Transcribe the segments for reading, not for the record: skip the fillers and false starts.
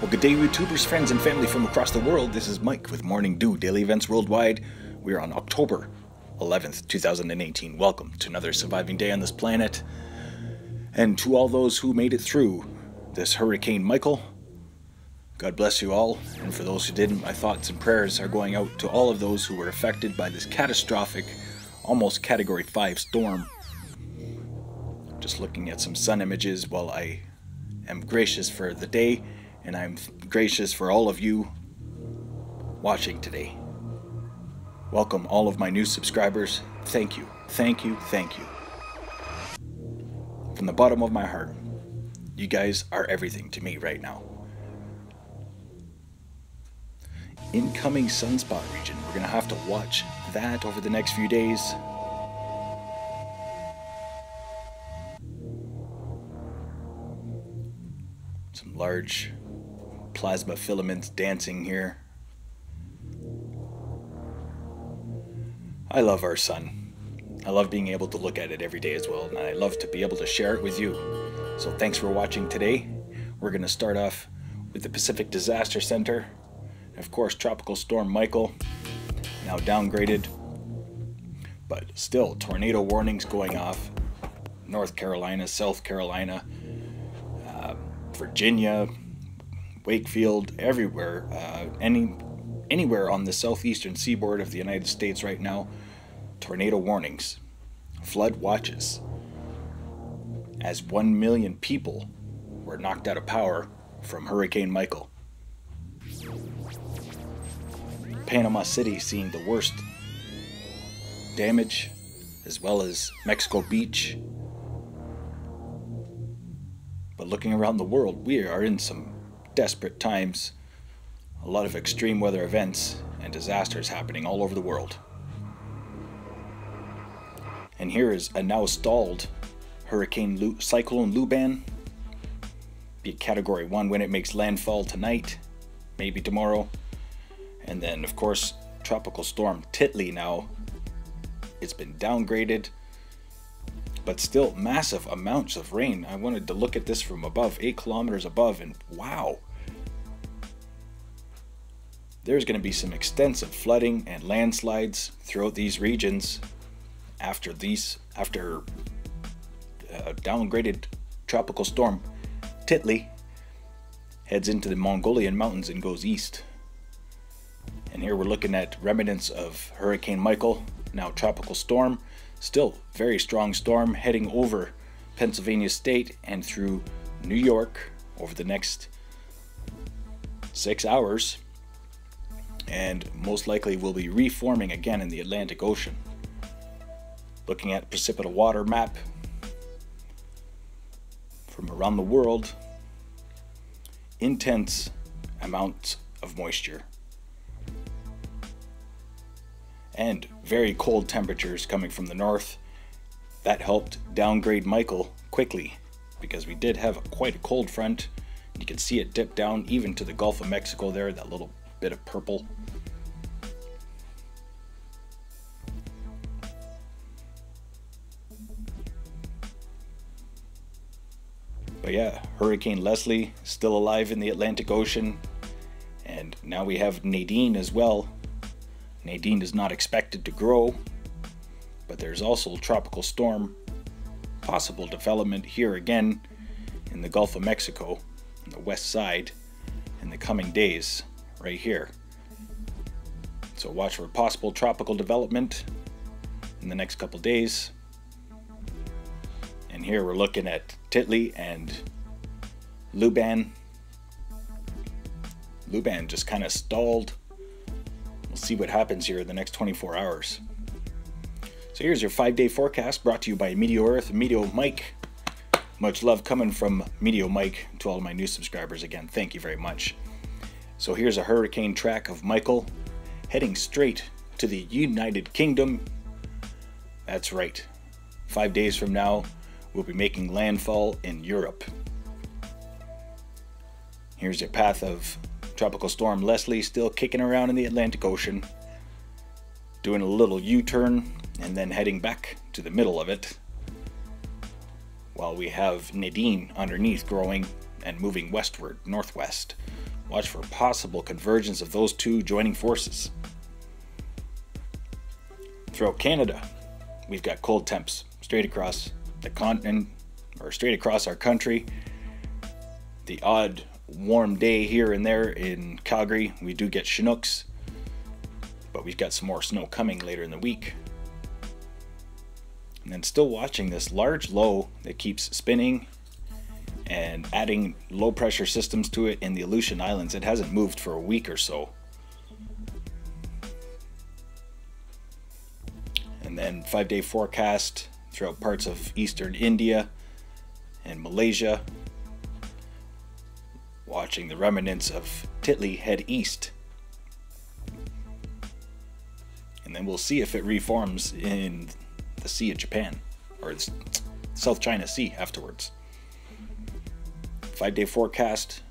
Well, good day, YouTubers, friends, and family from across the world. This is Mike with Morning Dew, Daily Events Worldwide. We are on October 11th, 2018. Welcome to another surviving day on this planet. And to all those who made it through this Hurricane Michael, God bless you all. And for those who didn't, my thoughts and prayers are going out to all of those who were affected by this catastrophic, almost Category 5 storm. Just looking at some sun images while I am gracious for the day, and I'm gracious for all of you watching today. Welcome all of my new subscribers. Thank you, thank you, thank you. From the bottom of my heart, you guys are everything to me right now. Incoming sunspot region. We're gonna have to watch that over the next few days. Some large plasma filaments dancing here. I love our sun. I love being able to look at it every day as well, and I love to be able to share it with you. So thanks for watching today. We're going to start off with the Pacific Disaster Center. And of course, Tropical Storm Michael, now downgraded, but still tornado warnings going off. North Carolina, South Carolina, Virginia, Wakefield, everywhere, anywhere on the southeastern seaboard of the United States right now, tornado warnings, flood watches, as 1 million people were knocked out of power from Hurricane Michael. Panama City seeing the worst damage, as well as Mexico Beach. But looking around the world, we are in some desperate times. A lot of extreme weather events and disasters happening all over the world. And here is a now stalled Cyclone Luban. Be a Category 1 when it makes landfall tonight, maybe tomorrow. And then, of course, Tropical Storm Titley now. It's been downgraded, but still massive amounts of rain. I wanted to look at this from above, 8 kilometers above, and wow. There's going to be some extensive flooding and landslides throughout these regions after downgraded Tropical Storm Titley heads into the Mongolian mountains and goes east. And here we're looking at remnants of Hurricane Michael, now Tropical Storm. Still very strong storm heading over Pennsylvania State and through New York over the next 6 hours, and most likely will be reforming again in the Atlantic Ocean. Looking at precipitous water map from around the world, intense amounts of moisture and very cold temperatures coming from the north. That helped downgrade Michael quickly, because we did have quite a cold front. You can see it dip down even to the Gulf of Mexico there, that little bit of purple. But yeah, Hurricane Leslie still alive in the Atlantic Ocean, and now we have Nadine as well. Nadine is not expected to grow, but there's also Tropical Storm possible development here again in the Gulf of Mexico on the west side in the coming days right here. So watch for possible tropical development in the next couple days. And here we're looking at Titley and Luban. Luban just kind of stalled. We'll see what happens here in the next 24 hours. So here's your 5-day forecast brought to you by Meteo Earth and Meteo Mike. Much love coming from Meteo Mike to all of my new subscribers again. Thank you very much. So here's a hurricane track of Michael heading straight to the United Kingdom. That's right. 5 days from now, we'll be making landfall in Europe. Here's your path of Tropical Storm Leslie still kicking around in the Atlantic Ocean, doing a little U-turn and then heading back to the middle of it, while we have Nadine underneath growing and moving westward, northwest, Watch for possible convergence of those two joining forces. Throughout Canada, we've got cold temps straight across the continent, or straight across our country. The odd warm day here and there in Calgary. We do get Chinooks, but we've got some more snow coming later in the week. And then still watching this large low that keeps spinning and adding low pressure systems to it in the Aleutian Islands. It hasn't moved for a week or so. And then 5-day forecast throughout parts of eastern India and Malaysia. Watching the remnants of Titli head east. And then we'll see if it reforms in the Sea of Japan, or the South China Sea afterwards. 5-day forecast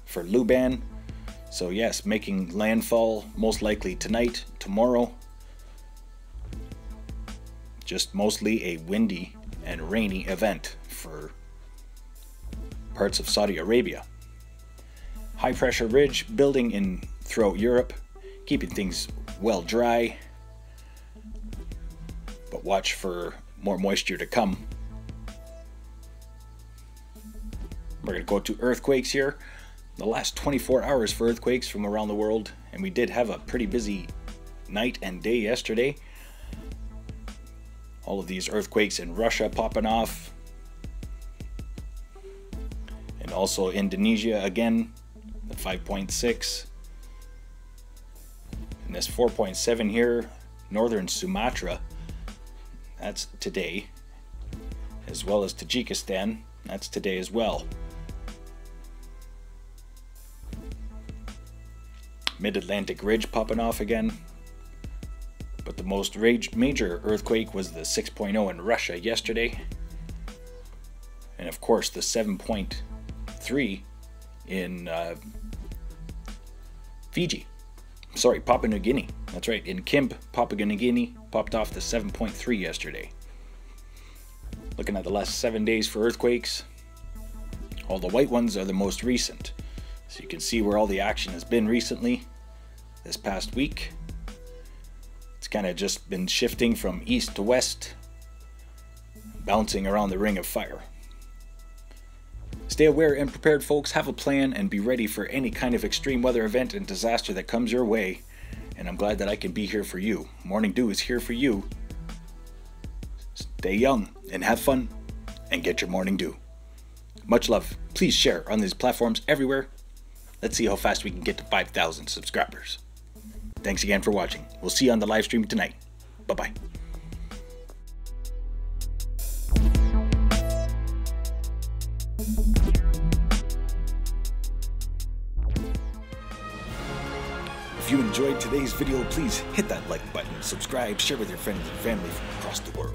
for Luban. So yes, making landfall most likely tonight, tomorrow. Just mostly a windy and rainy event for parts of Saudi Arabia. High pressure ridge building in throughout Europe, keeping things well dry, but watch for more moisture to come. We're going to go to earthquakes here. The last 24 hours for earthquakes from around the world, and we did have a pretty busy night and day yesterday. All of these earthquakes in Russia popping off, and also Indonesia again, the 5.6, and this 4.7 here, northern Sumatra, that's today, as well as Tajikistan, that's today as well. Mid-Atlantic ridge popping off again. But the most major earthquake was the 6.0 in Russia yesterday. And of course the 7.3 in Fiji. Sorry, Papua New Guinea. That's right, in Kimp, Papua New Guinea, popped off the 7.3 yesterday. Looking at the last 7 days for earthquakes, all the white ones are the most recent. So you can see where all the action has been recently, this past week. It's kind of just been shifting from east to west, bouncing around the ring of fire. Stay aware and prepared, folks. Have a plan and be ready for any kind of extreme weather event and disaster that comes your way. And I'm glad that I can be here for you. Morning Dew is here for you. Stay young and have fun and get your morning dew. Much love. Please share on these platforms everywhere. Let's see how fast we can get to 5,000 subscribers. Thanks again for watching. We'll see you on the live stream tonight. Bye-bye. If you enjoyed today's video, please hit that like button, subscribe, share with your friends and family from across the world.